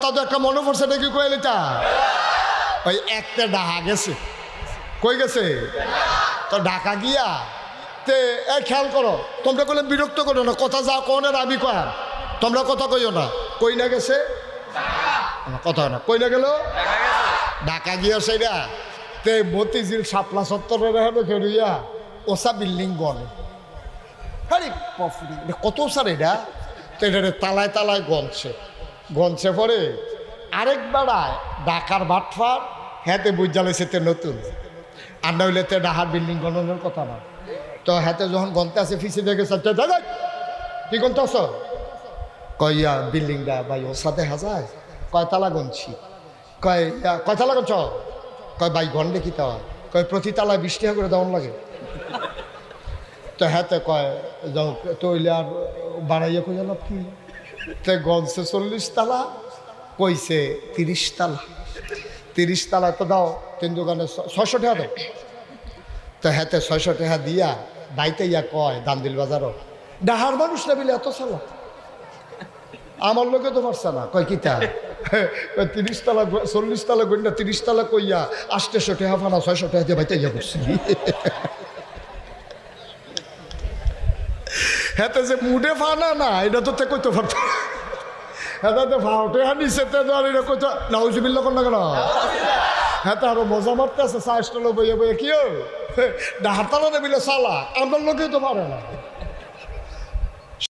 তো একটা মনে পড়ছে নাকি কইলিটা ওই একটা ডাহা গেছে কই গেছে তো ঢাকা গিয়া তে খেয়াল করো তোমরা বলে বিরক্ত করো না কথা যা কোনের আমি কয়া তোমরা কথা কইও না কই না গেছে কথা না কই না গেল ঢাকা গিয়া সেইটা তে মতিঝিল শাপলা চত্বরের খেলিয়া ওসা বিল্ডিং বনে আরে কত সার এটা তো এটা তালায় তালায় গনছে পরে আরেক বেড়ায় ঢাকার বাটফার হ্যাঁতে বুঝালেছে তে নতুন আর না হইলে তে ঢাকার বিল্ডিং গণনের কথা না তো হাতে যখন গনতে আছে ফিসে দেখে দাদা কি গনতে আস কইয়া বিল্ডিংটা ভাই ওর সাথে হাজায় কয়তালা গনছি কয়তালা গনছ কয় ভাই গন্ডে কি তা কয় প্রতি তালায় 20 টাকা করে দেওয়ান লাগে তো হাতে কয় যাও তৈলে আর বাড়াইয়া কই জানো কি তে গনছে 40 তালা কইছে 30 তালা 30 তালা তো দাও তিন দোকানে 600 টাকা দাও তো হাতে 600 টাকা দিয়া বাইতে ইয়া কয় দান্দিল বাজারও ডাহার মানুষ না বিলে এত সালা আমার লোকে তো পারছে না কয় কিতা 30 তালা 40 তালা গন্ডা 30 তালা কইয়া 800 টাকা ফানা 600 টাকা দিয়ে বাইতে ইয়া করছি হেতে যে মুডে ফানা না এটা তো তে কইতে পারত হেতে ফাউটে হানিছে তে আর এটা কইতো নাউজুবিল্লাহ কোন না কেন হেতে আরো মজা মারতে আছে 4 স্টল বইয়ে বইয়ে কিও ডাহার তালা বিলে সালা আমার লোকে তো পারে না